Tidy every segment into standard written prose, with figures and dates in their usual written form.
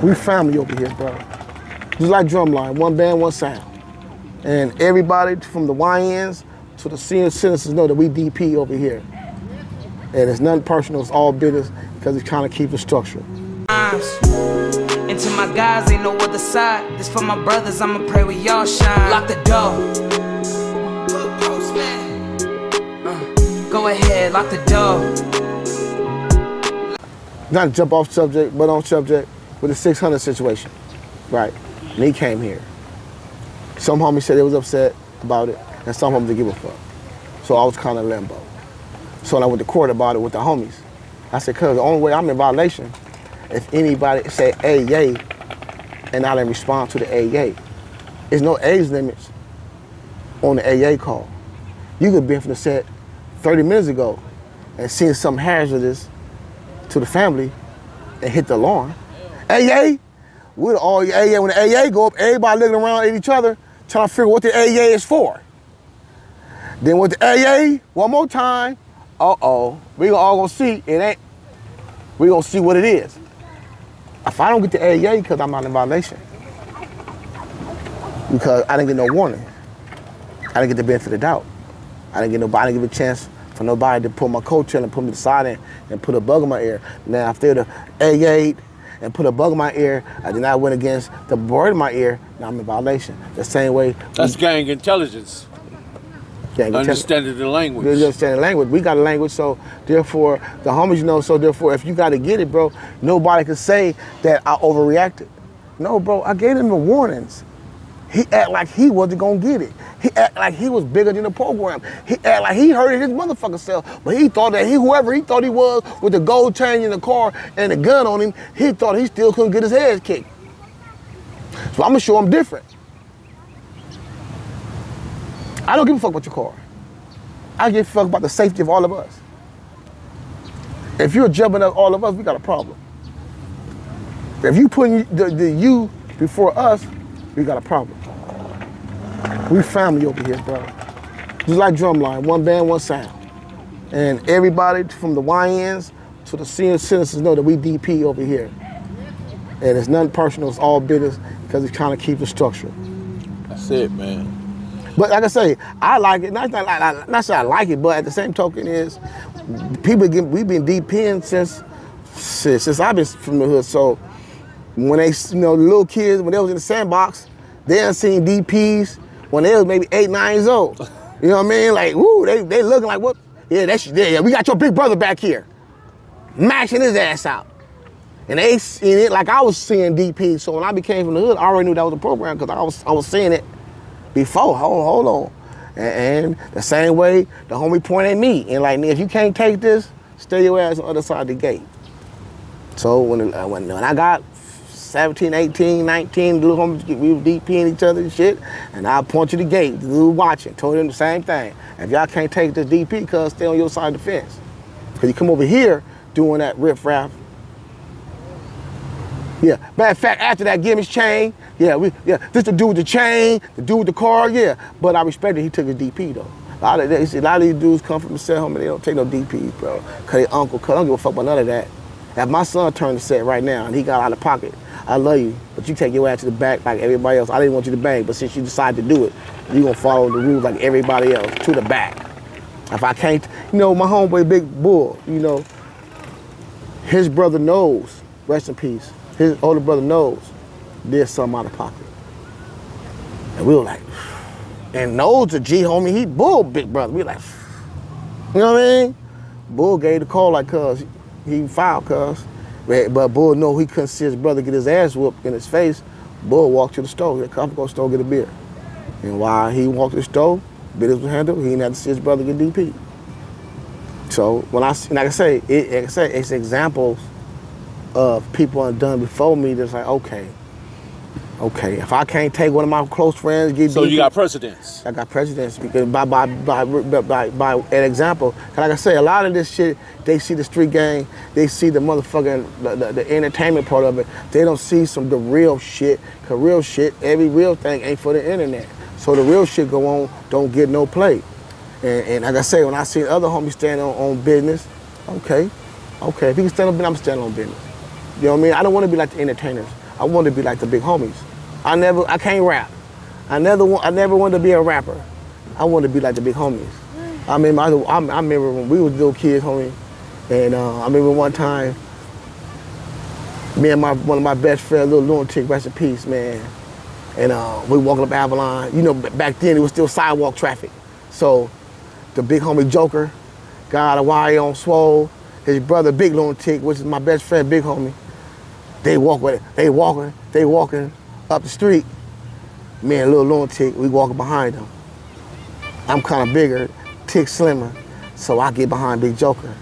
We family over here, bro. Just like Drumline, one band, one sound. And everybody from the YNs to the senior citizens know that we DP over here. And it's nothing personal, it's all business because it's trying to keep it structured. And to my guys, ain't no other side. This for my brothers, I'ma pray with y'all shine. Lock the door. Go ahead, lock the door. Not to jump off subject, but on subject with the 600 situation, right? And he came here. Some homies said they was upset about it, and some homies didn't give a fuck. So I was kind of limbo. So when I went to court about it with the homies, I said, cuz the only way I'm in violation if anybody say hey, yay, and I didn't respond to the hey, yay. There's no age limits on the AA call. You could be from the set 30 minutes ago and seen something hazardous to the family and hit the alarm. AA, we're all AA. When the AA go up, everybody looking around at each other trying to figure what the AA is for. Then with the AA, one more time, we all gonna see it ain't, we gonna see what it is. If I don't get the AA because I'm not in violation, because I didn't get no warning, I didn't get the benefit of the doubt. I didn't give a chance for nobody to pull my coattail and put me to the side and put a bug in my ear. Now, if they'd have AA'd and put a bug in my ear, and then I went against the word in my ear, now I'm in violation. The same way. That's gang intelligence. Understanding the language. Understanding the language. We got a language, so therefore, the homies know, so therefore, if you got to get it, bro, nobody can say that I overreacted. No, bro, I gave him the warnings. He act like he wasn't gonna get it. He act like he was bigger than the program. He act like he hurted his motherfucking self, but he thought that whoever he thought he was with the gold chain in the car and the gun on him, he thought he still couldn't get his head kicked. So I'm gonna show him different. I don't give a fuck about your car. I give a fuck about the safety of all of us. If you're jumping at all of us, we got a problem. If you putting the you before us, we got a problem. We family over here, bro. Just like Drumline, one band, one sound. And everybody from the YNs to the senior citizens know that we DP over here. And it's nothing personal, it's all business because it's trying to keep it structured. That's it, man. But like I say, I like it. Not that I like it, but at the same token is, we've been DPing since I've been from the hood. So when they, the little kids, when they was in the sandbox, they done seen DPs when they was maybe 8, 9 years old. You know what I mean? Like, woo, they looking like, what? Yeah, we got your big brother back here, mashing his ass out. And they seen it like I was seeing DP. So when I became from the hood, I already knew that was a program because I was seeing it before. Hold on. And the same way, the homie pointed at me. And like, if you can't take this, stay your ass on the other side of the gate. So when I got 17, 18, 19, the little homies, we were DPing each other and shit, and I point to the gate, the dude watching, told him the same thing. If y'all can't take this DP, cuz stay on your side of the fence. Cause you come over here doing that riff-raff. Yeah, matter of fact, after that, give him his chain. This the dude with the chain, the dude with the car, yeah. But I respected he took his DP though. A lot of these dudes come from the set home and they don't take no DPs, bro. Cause they uncle, cause I don't give a fuck about none of that. If my son turned the set right now and he got out of pocket, I love you, but you take your ass to the back like everybody else. I didn't want you to bang, but since you decided to do it, you gonna follow the rules like everybody else, to the back. If I can't, my homeboy Big Bull, his brother knows, rest in peace, his older brother knows there's something out of pocket. And we were like, and knows a G homie, he Bull big brother. We were like, you know what I mean? Bull gave the call like cuz, he filed cuz. But Bull know he couldn't see his brother get his ass whooped in his face. Bull walked to the store, get a cup, go to the store, get a beer. And while he walked to the store, business was handled, he didn't have to see his brother get DP. So when like I say, it's examples of people that done before me that's like, okay, if I can't take one of my close friends get so DP, you got precedence. I got precedence because by an example. Like I say, a lot of this shit, they see the street gang, they see the motherfucking the entertainment part of it. They don't see the real shit. Cause real shit, every real thing ain't for the internet. So the real shit go on, don't get no play. And like I say, when I see other homies stand on business, okay, if he can stand on business, I'm standing on business. You know what I mean? I don't want to be like the entertainers. I wanted to be like the big homies. I can't rap. I never wanted to be a rapper. I wanted to be like the big homies. I remember when we was little kids, homie, and I remember one time, me and one of my best friends, little lunatic, rest in peace, man, and we walking up Avalon. You know, back then it was still sidewalk traffic. So the big homie Joker, got a wire on Swole, his brother Big Lunatic, which is my best friend, big homie. They walking up the street. Me and little Lunatic, we walking behind them. I'm kind of bigger, Tick slimmer, so I get behind Big Joker.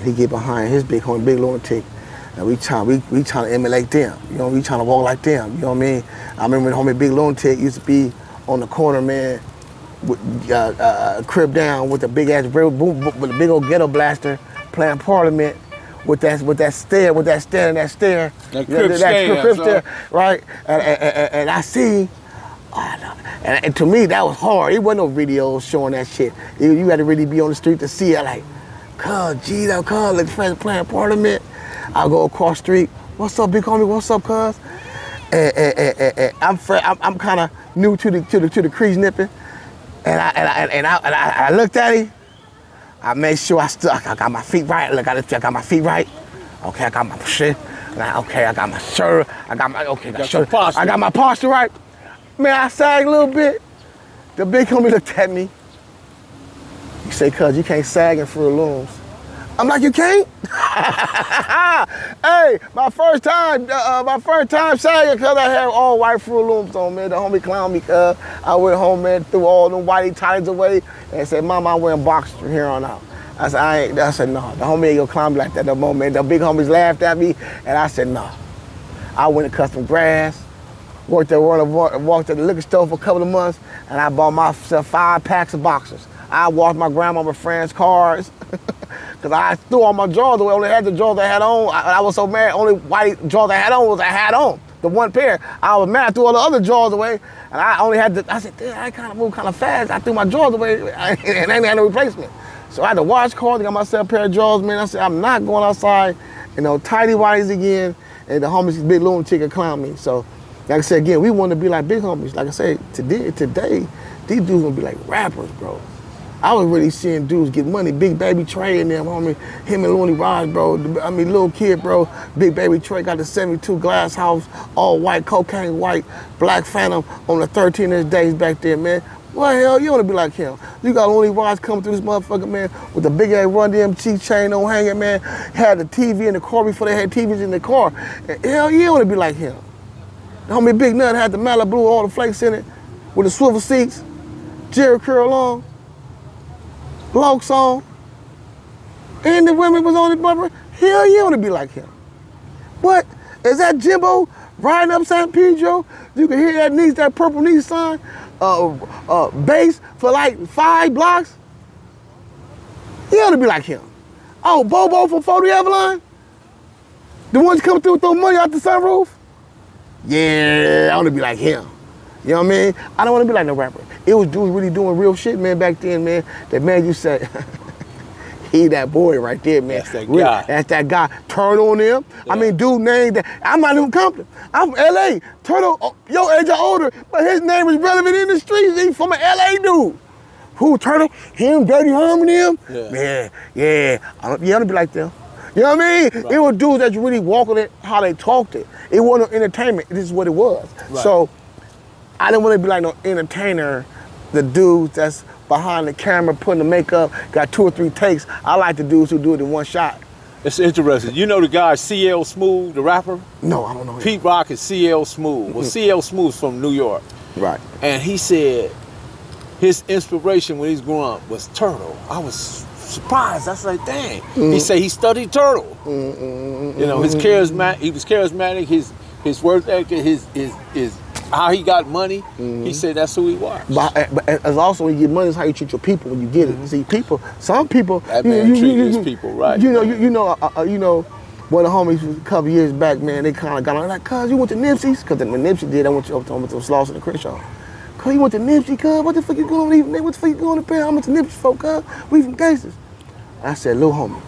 He get behind his big homie, Big Lunatic, and we trying to emulate them. You know, we trying to walk like them. You know what I mean? I remember when homie Big Lunatic used to be on the corner, man, with Crip down with a big ass boom, with a big old ghetto blaster, playing Parliament with that stare. That Crip stare, right? And I see. And to me, that was hard. It wasn't no videos showing that shit. You had to really be on the street to see it. Like, like friends playing Parliament. I'll go across the street. What's up, big homie? What's up, cuz? And I'm kind of new to the crease nipping. And I looked at him. I made sure I got my feet right. Look, I got my feet right. Okay, I got my shit. Okay, I got my shirt. I got my posture right. Man, I sagged a little bit. The big homie looked at me. He said, cuz you can't sag in Fruit Looms. I'm like, you can't? Hey, my first time sagging cuz I had all white Fruit Looms on, man. The homie clowned me cuz I went home, man, threw all them whitey tights away and said, Mama, I'm wearing boxers from here on out. I said, no, the homie ain't gonna clown me like that no more, man. The big homies laughed at me and I said, no. I went to cut some grass. Walked at the liquor store for a couple of months, and I bought myself 5 packs of boxers. I washed my grandmama friends' cars, because I threw all my drawers away. I only had the drawers I had on. I was so mad, only white drawers I had on, the one pair. I was mad, I threw all the other drawers away, and I only had I said, damn, I kind of moved kind of fast. I threw my drawers away, and I ain't had no replacement. So I had to wash cars, got myself a pair of drawers, man. I said, I'm not going outside, tidy whities again, and the homies, Big Lunatic, and clown me. So, like I said, again, we want to be like big homies. Like I said, today, these dudes gonna be like rappers, bro. I was really seeing dudes get money. Big Baby Trey and them, homie. Him and Looney Rod, bro. Little kid, bro. Big Baby Trey got the 72 glass house, all white, cocaine white, black Phantom on the 13th days back there, man. What the hell, you wanna be like him? You got Looney Rods coming through this motherfucker, man, with the big ass Run DMC chain on hanging, man. Had the TV in the car before they had TVs in the car. And hell, you wanna be like him. The homie Big Nut had the Malibu, all the flakes in it, with the swivel seats, Jerry curl on, Lokes on, and the women was on the bumper. Hell, you want to be like him. What? Is that Jimbo riding up San Pedro? You can hear that purple Nissan bass for like 5 blocks. You want to be like him. Oh, Bobo from 40 Avalon? The ones coming through with throw money out the sunroof? Yeah, I want to be like him. You know what I mean? I don't want to be like no rapper. It was dudes really doing real shit, man, back then, man. That man, you said, he that boy right there, man. That's that guy. That's that guy. Turtle on him. Yeah. I mean, dude named that. I'm not even Compton. I'm from LA. Turtle, your age or older, but his name is relevant in the streets. He's from an LA dude. Who, Turtle? Him, Dirty Herman, him? Yeah. Yeah. I want to be like them. You know what I mean? Right. It was dudes that really walking it, how they talked it. It wasn't entertainment. This is what it was. Right. So I didn't want to be like no entertainer, the dudes that's behind the camera, putting the makeup, got 2 or 3 takes. I like the dudes who do it in one shot. It's interesting. You know the guy CL Smooth, the rapper? No, I don't know him. Pete Rock is CL Smooth. Well, CL Smooth's from New York. Right. And he said his inspiration when he's growing up was Turtle. I was surprised. I was like, dang. He said he studied Turtle. You know, he was charismatic, his work ethic, his how he got money. He said that's who he was. But as also when you get money, it's how you treat your people when you get it. See, some people. That man treat his people right. You know, one of the homies a couple years back, man, they kind of got on like, cuz you went to Nipsey's? Cuz when Nipsey did, I went to Slauson and Crenshaw. Cuz you went to Nipsey, cuz what the fuck you going to leave? What the fuck you going to pay? I'm to Nipsey folk, cuz we from gangsters. I said, little homie.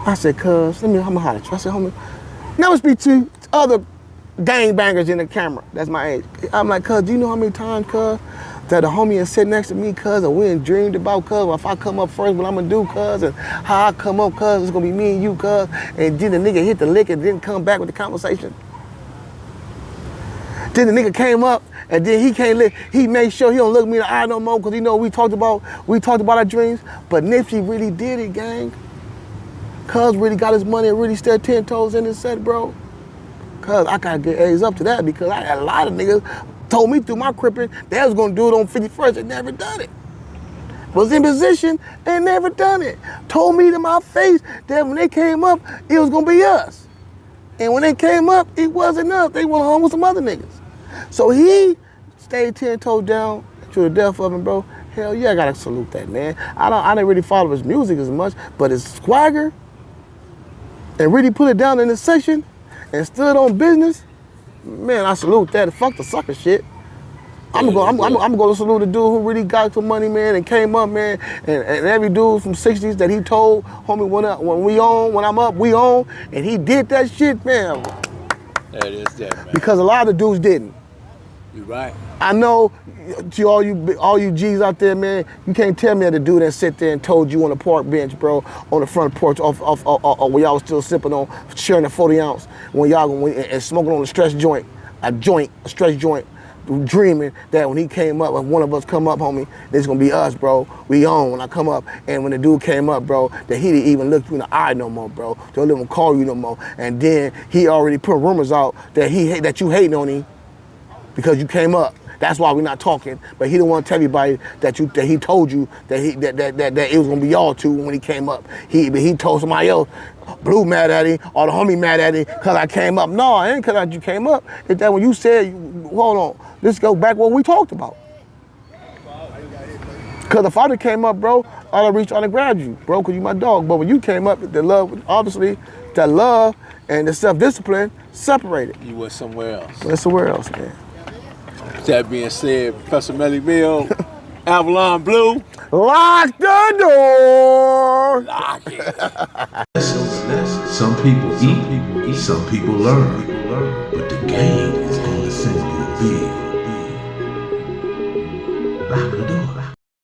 I said, cuz, I'm gonna holler at you. I said, homie, never speak to other gangbangers in the camera. That's my age. I'm like, cuz, do you know how many times, cuz, that a homie is sitting next to me, cuz, and we ain't dreamed about, cuz, if I come up first, what I'm gonna do, cuz, and how I come up, cuz, it's gonna be me and you, cuz, and then the nigga hit the lick and didn't come back with the conversation. Then the nigga came up and then he made sure he don't look me in the eye no more because he know we talked about our dreams. But Nipsey really did it, gang. Cuz really got his money and really stood 10 toes in his set, bro. Cuz I gotta get A's up to that because I had a lot of niggas told me through my cripping they was gonna do it on 51st, they never done it. Was in position and never done it. Told me to my face that when they came up, it was gonna be us. And when they came up, it wasn't us. They went home with some other niggas. So he stayed 10 toes down to the death of him, bro. Hell yeah, I gotta salute that, man. I didn't really follow his music as much, but his swagger and really put it down in his section and stood on business, man, I salute that. Fuck the sucker shit. I'm gonna go salute the dude who really got some money, man, and came up, man, and every dude from 60s that he told, homie, when I'm up, we on, and he did that shit, man. That is that, man. Because a lot of the dudes didn't. You right. I know to all you G's out there, man, you can't tell me that the dude that sit there and told you on the park bench, bro, on the front porch off when y'all was still sipping on, sharing a 40 ounce, when y'all and smoking on a stretch joint, a stretch joint, dreaming that when he came up, if one of us come up, homie, it's gonna be us, bro. We on when I come up. And when the dude came up, bro, that he didn't even look you in the eye no more, bro. Don't even call you no more. And then he already put rumors out that that you hating on him because you came up. That's why we're not talking. But he didn't want to tell everybody that he told you that it was gonna be y'all two when he came up. He told somebody else, Blue mad at him, or the homie mad at him because I came up. No, it ain't because you came up. It's that when you said, hold on, let's go back what we talked about. Because if I'd have came up, bro, I'd have reached out and grabbed you, bro, because you my dog. But when you came up, the love, obviously, that love and the self-discipline separated. You went somewhere else. Went somewhere else, man. That being said, Professor Melly Mill, Avalon Blue. Lock the door! Lock it. Some people eat, some people learn, but the game